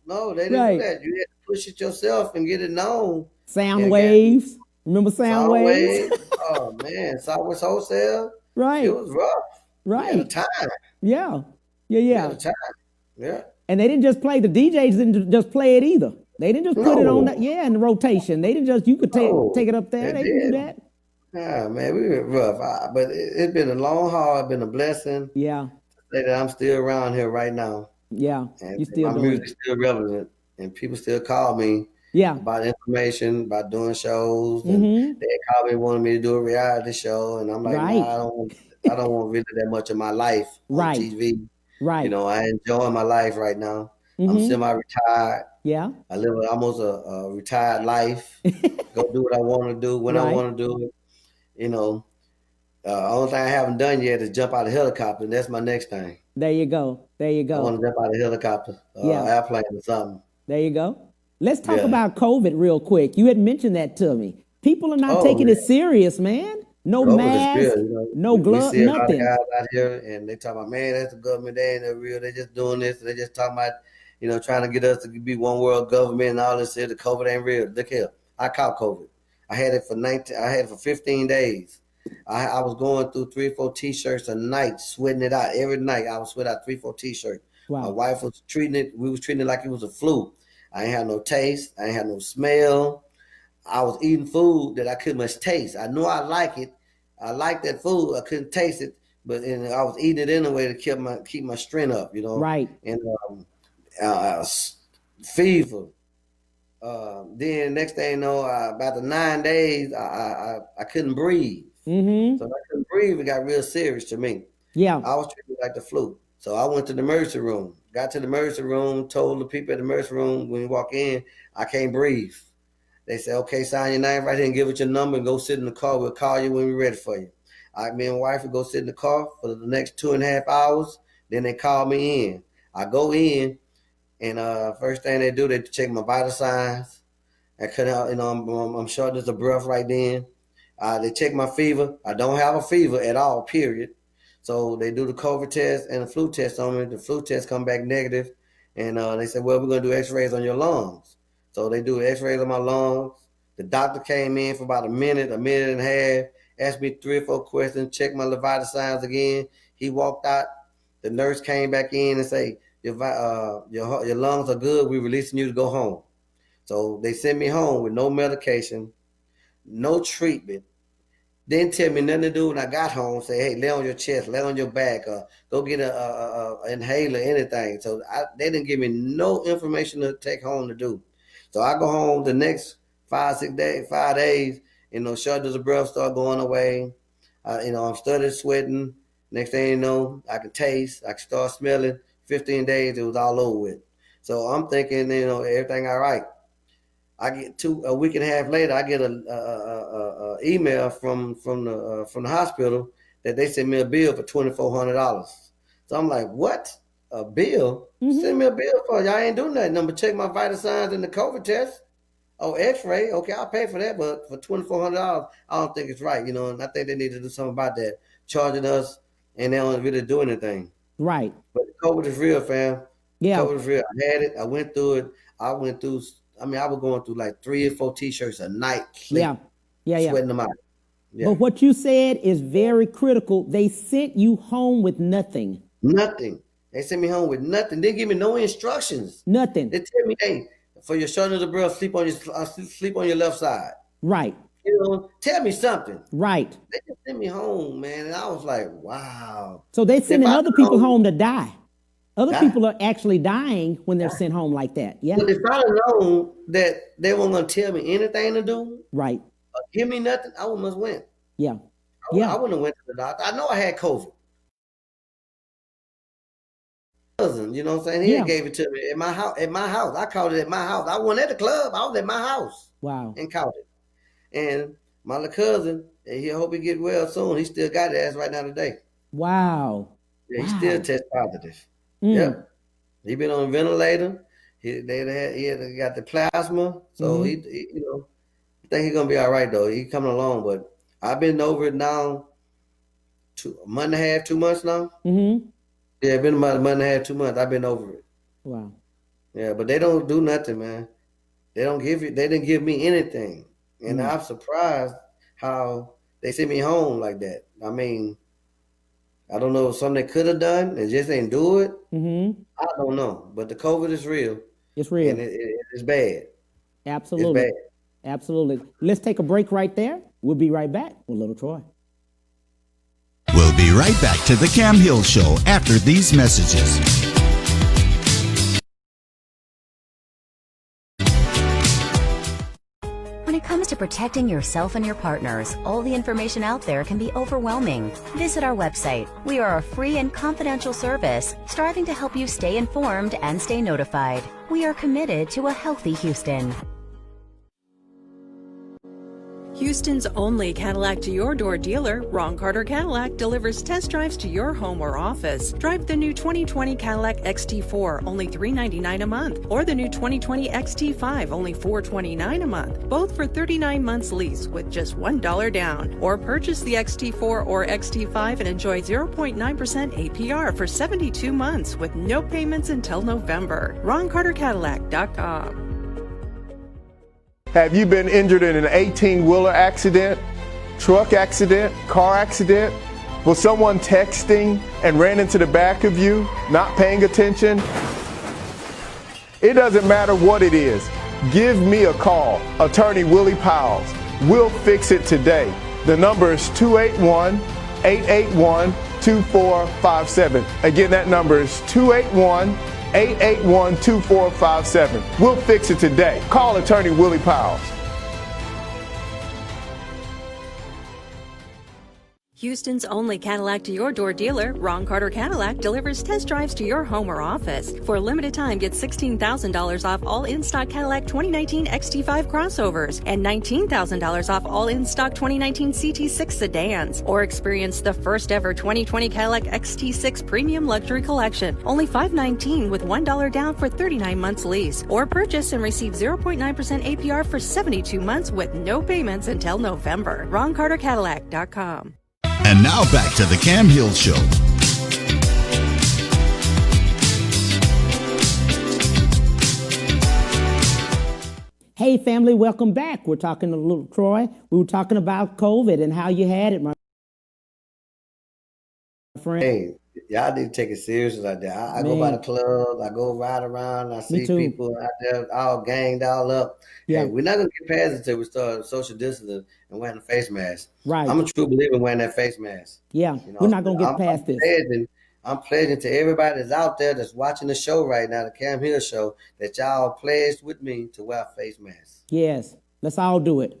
No, they didn't do that. You had to push it yourself and get it known. Sound waves. Remember sound waves? Oh man, Southwest Wholesale. Right. It was rough. Right. We had a time. Yeah. We had a time. Yeah. And they didn't just play. The DJs didn't just play it either. They didn't just put it on that. Yeah, in the rotation. They didn't just. You could take it up there. They didn't do that. Yeah, man, we were rough. But it's been a long haul. It's been a blessing. Yeah. To say that I'm still around here right now. Yeah. And You still my doing music's still relevant, and people still call me. Yeah. About information, about doing shows. And they called me, wanted me to do a reality show, and I'm like, Right. nah, I don't want really that much of my life on TV. Right. You know, I enjoy my life right now. I'm semi-retired. Yeah. I live almost a retired life. Go do what I want to do when I want to do it. You know, only thing I haven't done yet is jump out of a helicopter, and that's my next thing. There you go. There you go. I want to jump out of a helicopter, airplane or something. There you go. Let's talk about COVID real quick. You had mentioned that to me. People are not taking it serious, man. No mask, no gloves, nothing. We see a nothing. lot of guys out here, and they talk about, man, that's the government. They ain't real. They just doing this. They just talking about, trying to get us to be one world government and all this shit. The COVID ain't real. Look here, I caught COVID. I had it for 15 days. I was going through 3 or 4 T-shirts a night, sweating it out every night. I was sweating out 3 or 4 T-shirts. Wow. My wife was treating it. We was treating it like it was a flu. I ain't had no taste. I ain't had no smell. I was eating food that I couldn't much taste. I knew I like it. I liked that food. I couldn't taste it, but I was eating it anyway to keep my strength up, Right. And fever. Then next thing you know, about the 9 days, I couldn't breathe. So if I couldn't breathe, it got real serious to me. Yeah. I was treated like the flu. So I went to the emergency room. Got to the emergency room, told the people at the emergency room when you walk in, I can't breathe. They said, okay, sign your name right here and give it your number and go sit in the car. We'll call you when we're ready for you. Me and my wife would go sit in the car for the next 2.5 hours. Then they call me in. I go in, and first thing they do, they check my vital signs. I couldn't, I'm short as a breath right then. They check my fever. I don't have a fever at all, period. So they do the COVID test and the flu test on me. The flu test come back negative, and they said, well, we're going to do x-rays on your lungs. So they do x-rays on my lungs. The doctor came in for about a minute and a half, asked me 3 or 4 questions, checked my vital signs again. He walked out. The nurse came back in and say, your lungs are good. We're releasing you to go home. So they sent me home with no medication, no treatment. Didn't tell me nothing to do when I got home. Say, hey, lay on your chest, lay on your back, go get a inhaler, anything. So they didn't give me no information to take home to do. So I go home the next 5 days, shortness of breath start going away. I'm started sweating. Next thing you know, I can taste, I can start smelling. 15 days, it was all over with. So I'm thinking, everything all right. I get a week and a half later, I get a email from the hospital that they sent me a bill for $2,400. So I'm like, what? A bill? Send me a bill for y'all ain't doing nothing. Number check my vital signs and the COVID test. Oh, X-ray. Okay, I'll pay for that, but for $2,400, I don't think it's right. And I think they need to do something about that, charging us, and they don't really do anything. Right. But COVID is real, fam. Yeah. COVID is real. I had it. I went through it. I was going through like 3 or 4 T-shirts a night. Yeah. Sweating them out. Yeah. But what you said is very critical. They sent you home with nothing. Nothing. They sent me home with nothing. They give me no instructions. Nothing. They tell me, hey, for your shortness of breath, sleep on your left side. Right. tell me something. Right. They just sent me home, man, and I was like, wow. So they're sending other people home to die. Other Die. people are actually dying when they're sent home like that. Yeah. But if I'd have known that they weren't going to tell me anything to do, Right. or give me nothing, I would must went. Yeah. I wouldn't have went to the doctor. I know I had COVID. You know what I'm saying? He gave it to me at my house. I caught it at my house. I wasn't at the club. I was at my house. Wow. And caught it. And my little cousin, he hope he get well soon. He still got it as right now today. Wow. Yeah, he still test positive. Mm. Yeah. He been on a ventilator. He had got the plasma. So he I think he's gonna be all right though. He coming along, but I've been over it now a month and a half, 2 months now. Mm-hmm. Yeah, been about a month and a half, 2 months. I've been over it. Wow. Yeah, but they don't do nothing, man. They didn't give me anything. And I'm surprised how they sent me home like that. I mean, I don't know if something they could have done and just ain't do it. Mm-hmm. I don't know. But the COVID is real. It's real. And it's bad. Absolutely. It's bad. Absolutely. Let's take a break right there. We'll be right back with Little Troy. We'll be right back to the Cam Hill Show after these messages. When it comes to protecting yourself and your partners, all the information out there can be overwhelming. Visit our website. We are a free and confidential service striving to help you stay informed and stay notified. We are committed to a healthy Houston. Houston's only Cadillac to your door dealer, Ron Carter Cadillac, delivers test drives to your home or office. Drive the new 2020 Cadillac XT4, only $399 a month, or the new 2020 XT5, only $429 a month, both for 39 months lease with just $1 down. Or purchase the XT4 or XT5 and enjoy 0.9% APR for 72 months with no payments until November. RonCarterCadillac.com. Have you been injured in an 18-wheeler accident, truck accident, car accident? Was someone texting and ran into the back of you, not paying attention? It doesn't matter what it is. Give me a call, Attorney Willie Powells. We'll fix it today. The number is 281-881-2457. Again, that number is 281-881-2457. We'll fix it today. Call Attorney Willie Powells. Houston's only Cadillac to your door dealer, Ron Carter Cadillac, delivers test drives to your home or office. For a limited time, get $16,000 off all in-stock Cadillac 2019 XT5 crossovers and $19,000 off all in-stock 2019 CT6 sedans. Or experience the first ever 2020 Cadillac XT6 Premium Luxury Collection, only $519 with $1 down for 39 months lease. Or purchase and receive 0.9% APR for 72 months with no payments until November. RonCarterCadillac.com. And now back to the Cam Hill Show. Hey, family, welcome back. We're talking to Little Troy. We were talking about COVID and how you had it, my friend. Hey, y'all need to take it seriously out there. I go by the club, I go ride around, I see people out there all ganged all up. Yeah. Hey, we're not going to get past it until we start social distancing and wearing a face mask. Right. I'm a true believer in wearing that face mask. Yeah, You know, we're not going to get past this. I'm pledging to everybody that's out there that's watching the show right now, the Cam Hill Show, that y'all pledged with me to wear face masks. Yes, let's all do it.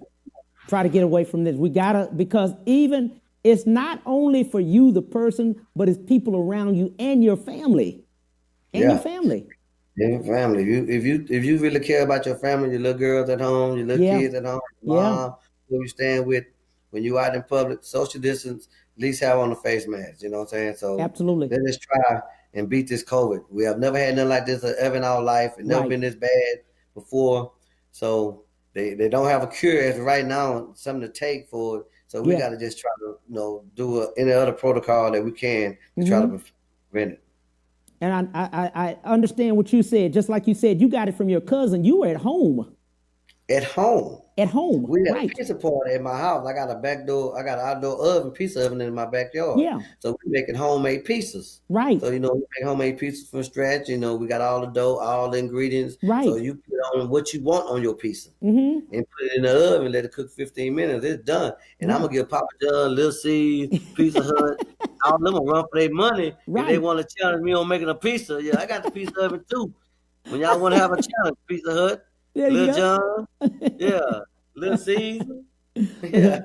Try to get away from this. We got to, because even it's not only for you, the person, but it's people around you and your family. Your family. Your family. If you really care about your family, your little girls at home, your little kids at home, your mom, who you stand with, when you out in public, social distance, at least have on a face mask. You know what I'm saying? So absolutely, let's try and beat this COVID. We have never had nothing like this ever in our life. It's never been this bad before. So they don't have a cure as of right now, something to take for it. So we got to just try to do any other protocol that we can to try to prevent it. And I understand what you said. Just like you said, you got it from your cousin. You were at home. At home. At home, We had a right? pizza party at my house. I got a back door. I got an outdoor oven, pizza oven in my backyard. Yeah, So we making homemade pizzas. right, So we make homemade pizzas from scratch. We got all the dough, all the ingredients. So right. you put on what you want on your pizza Mm-hmm. and put it in the oven. Let it cook 15 minutes. It's done. And I'm Right, gonna give Papa John, Little Caesars, Pizza Hut, all them will run for their money if they right. want to challenge me on making a pizza. Yeah, I got the pizza oven too. When y'all want to have a challenge, Pizza Hut, There you Little go. John, yeah, Little Caesar. Yeah.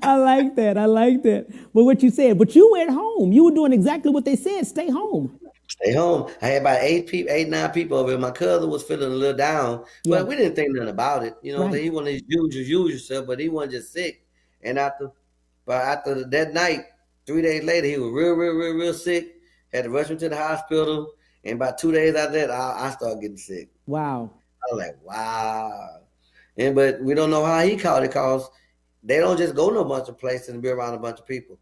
I like that. I like that. But what you said, but you were at home. You were doing exactly what they said. Stay home. Stay home. I had about 9 people over here. My cousin was feeling a little down, Yeah, but we didn't think nothing about it. right, He wanted to use yourself, but he wasn't just sick. And after that night, 3 days later, he was real sick. Had to rush him to the hospital. And about 2 days after that, I started getting sick. wow, I was like, wow. But we don't know how he caught it because they don't just go to a bunch of places and be around a bunch of people.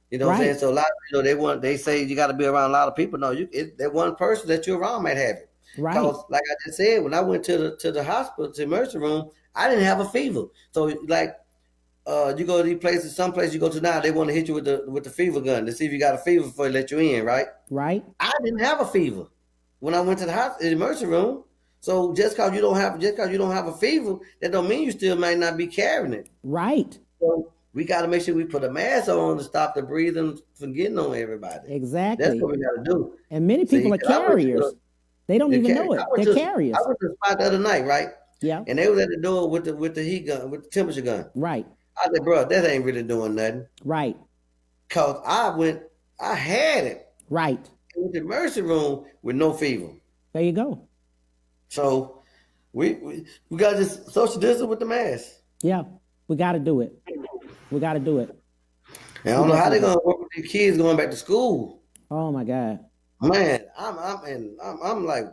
You know what I'm saying? right, So a lot of they say you got to be around a lot of people. No, that one person that you're around might have it. right, Because like I just said, when I went to the hospital, to the emergency room, I didn't have a fever. So like you go to these places, some places you go to now, they want to hit you with the fever gun to see if you got a fever before they let you in, right? right, I didn't have a fever when I went to the emergency room. So just because you don't have a fever, that don't mean you still might not be carrying it. right. So we got to make sure we put a mask on to stop the breathing from getting on everybody. That's Exactly. what we got to do. And many See, people are 'cause I went to carriers. They don't even know it. They're carriers. I went to the spot the other night, right? Yeah, And they was at the door with the heat gun, with the temperature gun. right, I said, bro, that ain't really doing nothing. right, Cause I had it right. in the emergency room with no fever. There you go. So we got to just social distance with the mask. Yeah, we got to do it. We got to do it. And I don't know how they're gonna work with these kids going back to school. Oh my God. Man, I'm like,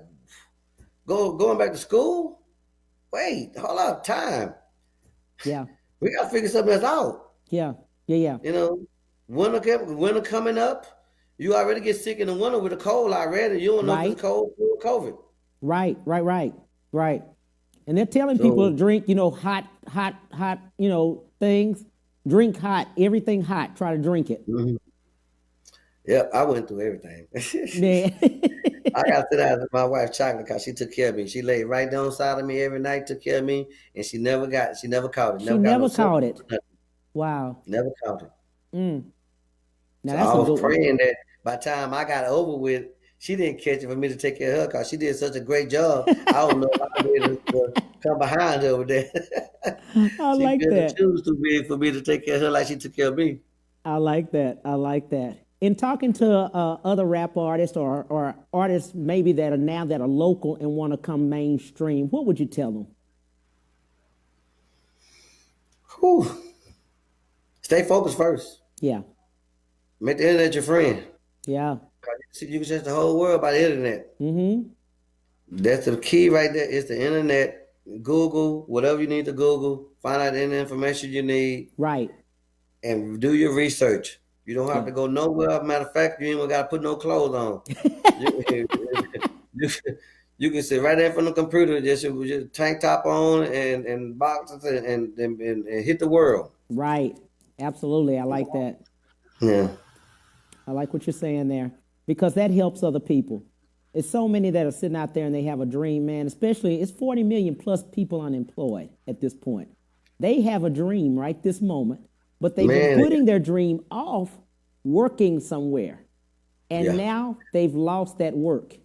going back to school? Wait, hold up, time. Yeah, We gotta figure something else out. yeah, yeah, yeah. Winter coming up. You already get sick in the winter with a cold already. You don't know if Right, it's cold or COVID. right, right, right, right. And they're telling people to So drink, hot, things. Drink hot, everything hot. Try to drink it. mhm. Yep, I went through everything. Man. I got to sit down with my wife chocolate because she took care of me. She laid right down side of me every night, took care of me, and she never caught it. She Never got no never symptoms, caught it. nothing. Wow. Never caught it. Mm. Now So that's I a was good one. praying that by the time I got over with, she didn't catch it for me to take care of her because she did such a great job. I don't know if I'd be able to come behind her with that. I She like built the that. shoes too big for me to take care of her like she took care of me. I like that. I like that. In talking to other rap artists or artists maybe that are local and want to come mainstream, what would you tell them? Whew. Stay focused first. Yeah, Make the internet your friend. yeah. 'Cause you can change the whole world by the internet. Mm-hmm. That's the key right there. It's the internet. Google whatever you need to Google. Find out any information you need Right. and do your research. You don't have Yeah. to go nowhere. Matter of fact, you ain't even got to put no clothes on. You, you, you can sit right there from the computer, just tank top on and boxes and hit the world. Right. Absolutely. I like that. Yeah. I like what you're saying there because that helps other people. It's so many that are sitting out there and they have a dream, man. Especially, it's 40 million plus people unemployed at this point. They have a dream right this moment, but they've been Man. putting their dream off working somewhere. And Yeah. now they've lost that work.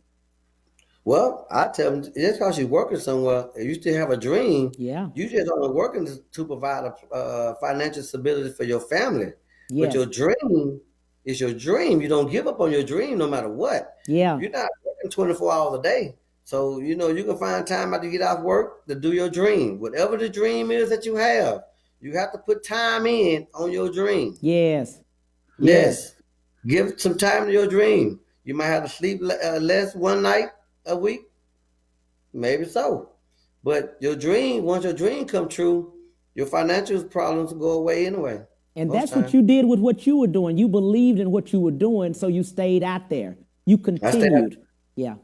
Well, I tell them just because you're working somewhere, if you still have a dream, Yeah. you just only working to provide a financial stability for your family. But Yes. your dream is your dream. You don't give up on your dream no matter what. Yeah. You're not working 24 hours a day. So, you can find time after you get off work to do your dream. Whatever the dream is that you have to put time in on your dream. Yes. Yes. Give some time to your dream. You might have to sleep less one night a week. Maybe so. But once your dream come true, your financial problems will go away anyway. And Most that's what times. you did with what you were doing. You believed in what you were doing, so you stayed out there. You I stayed out. continued. Yeah.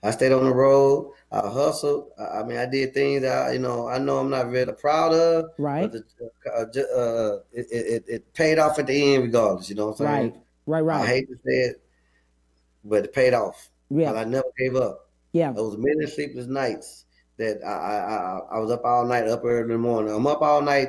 I stayed on the road. I hustled. I mean, I did things that I know I'm not really proud of, Right. but it paid off at the end regardless. You know what I'm Right. saying? Right. I Right. hate to say it, but it paid off Yeah. because I never gave up. Yeah. Those many sleepless nights that I was up all night, up early in the morning. I'm up all night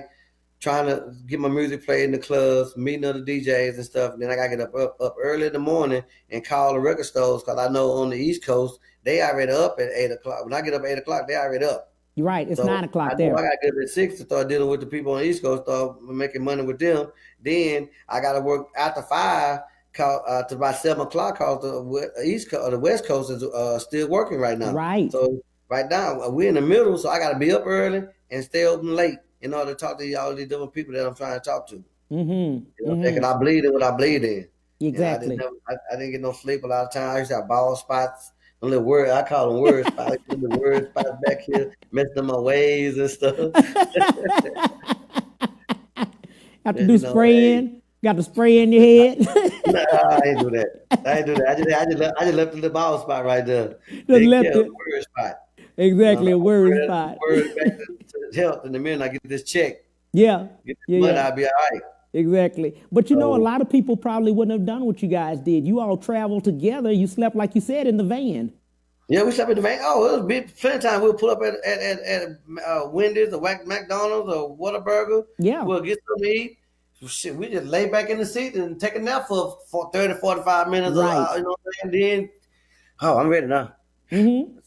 trying to get my music played in the clubs, meeting other DJs and stuff. And then I got to get up early in the morning and call the record stores because I know on the East Coast, they already up at 8 o'clock. When I get up at 8 o'clock, they already up. You're right. It's So 9 o'clock I know there. I got to get up at 6 to start dealing with the people on the East Coast, start making money with them. Then I got to work after 5 to about 7 o'clock because the West Coast is still working right now. Right. So right now, we're in the middle, so I got to be up early and stay open late in order to talk to all these different people that I'm trying to talk to. Mm-hmm. You know, because I bleed in what I bleed in. Exactly. And I didn't get no sleep a lot of times. I used to have bald spots. Them little word, I call them word spots. The word spots back here, messing up my ways and stuff. Have to do spraying. Got the spray in your head. Nah, I ain't do that. I just left the little bald spot right there. Just left it. Word spot. Exactly, a word spot. Word back to health in the minute I get this check. Yeah. Get this money, I'll be all right. Exactly. But you know, a lot of people probably wouldn't have done what you guys did. You all traveled together. You slept, like you said, in the van. Yeah, we slept in the van. Oh, it was plenty of time. We'll pull up at Wendy's or McDonald's or Whataburger. Yeah. We'll get something to eat. Shit, we just lay back in the seat and take a nap for 30, 45 minutes. Right. You know what I'm saying? Then, I'm ready now. Mm-hmm.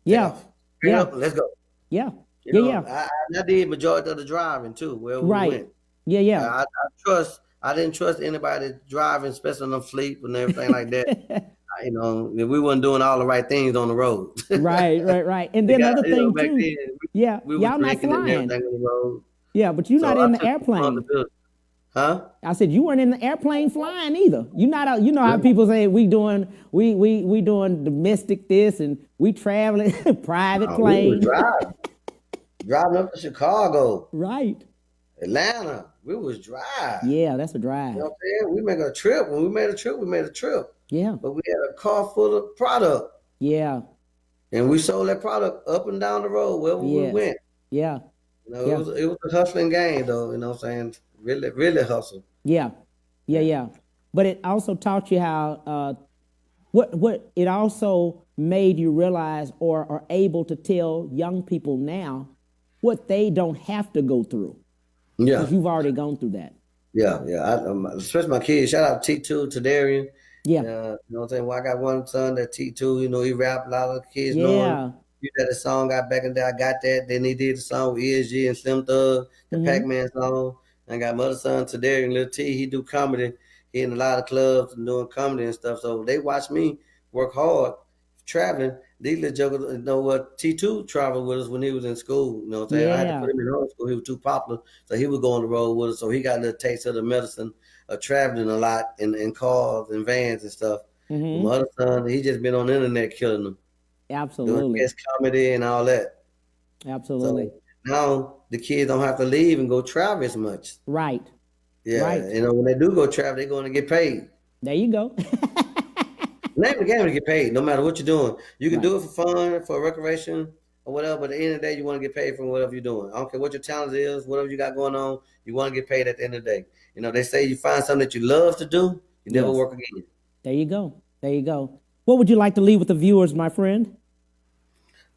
Yeah. Yeah. Let's go. Yeah. I did majority of the driving too. Where we went. Yeah. I didn't trust anybody driving, especially on the fleet and everything like that. We weren't doing all the right things on the road. Right. And then another thing too. Then, we y'all not flying. On the road. Yeah, but you're not in the airplane. Huh? I said you weren't in the airplane flying either. You not. You know how people say we doing domestic this and we traveling private plane. We was driving up to Chicago. Right. Atlanta. We was driving. Yeah, that's a drive. You know what I'm saying? We make a trip. When we made a trip. Yeah. But we had a car full of product. Yeah. And we sold that product up and down the road wherever we went. Yeah. It was a hustling game though, you know what I'm saying? Really, really hustle. Yeah. But it also taught you how what it also made you realize or are able to tell young people now what they don't have to go through. Yeah. Because you've already gone through that. Yeah. Especially my kids. Shout out T2 to Darian. Yeah. You know what I'm saying? Well, I got one son that T2, he rap a lot of the kids know him. You had a song I back in there, I got that. Then he did the song with ESG and Slim Thug, the Pac-Man song. I got my other son today, and Lil T, he do comedy. He in a lot of clubs and doing comedy and stuff. So they watch me work hard, traveling. These little jokers know what T2 traveled with us when he was in school. You know what I'm saying? I had to put him in high school. He was too popular. So he would go on the road with us. So he got a little taste of the medicine of traveling a lot in cars and vans and stuff. My other son, he just been on the internet killing them. Absolutely. Doing guest comedy and all that. Absolutely. So now the kids don't have to leave and go travel as much. Right. Yeah. Right. When they do go travel, they're going to get paid. There you go. Name the game to get paid, no matter what you're doing. You can do it for fun, for recreation, or whatever, but at the end of the day, you want to get paid from whatever you're doing. I don't care what your talent is, whatever you got going on, you want to get paid at the end of the day. They say you find something that you love to do, you never work again. There you go. What would you like to leave with the viewers, my friend?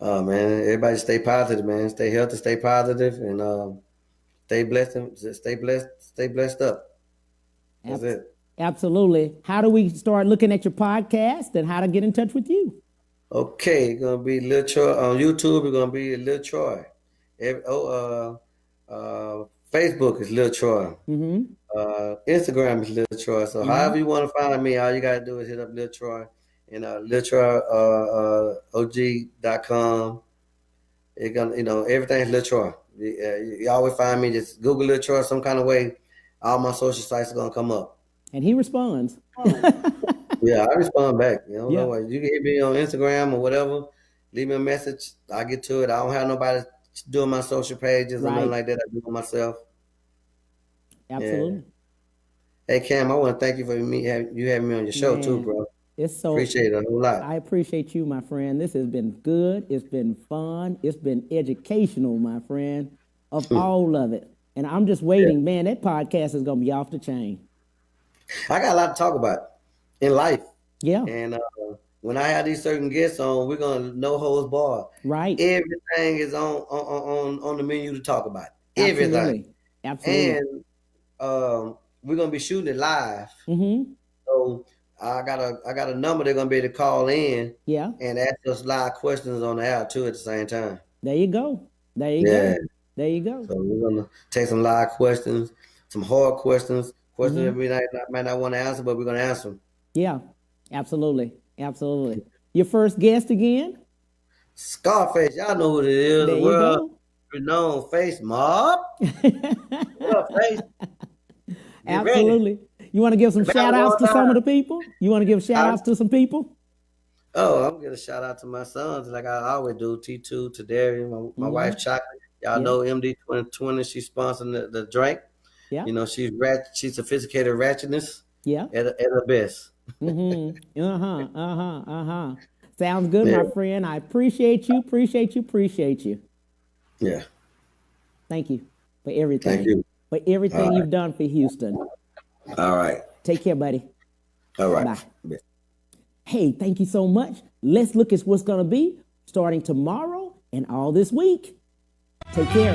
Oh, man, everybody stay positive, man. Stay healthy, stay positive, and stay blessed up. That's it. Absolutely. How do we start looking at your podcast and how to get in touch with you? Okay, it's gonna be Lil Troy on YouTube. It's gonna be Lil Troy. Facebook is Lil Troy. Instagram is Lil Troy. So however you want to find me, all you gotta do is hit up Lil Troy and LilTroyOG.com. It's gonna, everything's Lil Troy. You always find me. Just Google Lil Troy some kind of way. All my social sites are gonna come up. And he responds. Yeah, I respond back. You can hit me on Instagram or whatever. Leave me a message. I get to it. I don't have nobody doing my social pages or nothing like that. I do it myself. Absolutely. Yeah. Hey, Cam, I want to thank you for having me on your show too, bro. It's so Appreciate it a whole lot. I appreciate you, my friend. This has been good. It's been fun. It's been educational, my friend, of all of it. And I'm just waiting, man. That podcast is gonna be off the chain. I got a lot to talk about in life. Yeah. And when I have these certain guests on, we're gonna no holds barred. Right. Everything is on the menu to talk about. Everything. Absolutely. And we're gonna be shooting it live. Mm-hmm. So I got a number they're gonna be able to call in. Yeah. And ask us live questions on the air too at the same time. There you go. There you go. There you go. So we're gonna take some live questions, some hard questions that we might not want to answer, but we're gonna answer them. Yeah. Absolutely. Absolutely. Your first guest again? Scarface, y'all know who it is. There The you world go. renowned face mob. What up, face? Absolutely. You want to give some shout outs to some of the people? You want to give shout outs to some people? Oh, I'm gonna shout out to my sons like I always do. T2, to Darian, my wife Chocolate. Y'all know MD 2020. She's sponsoring the drink. Yeah. You know, she's sophisticated ratchetness. Yeah. At her best. Sounds good, my friend. I appreciate you. Appreciate you. Yeah. Thank you for everything. Thank you. For everything you've done for Houston. All right. Take care, buddy. All right. Bye. Yeah. Hey, thank you so much. Let's look at what's going to be starting tomorrow and all this week. Take care.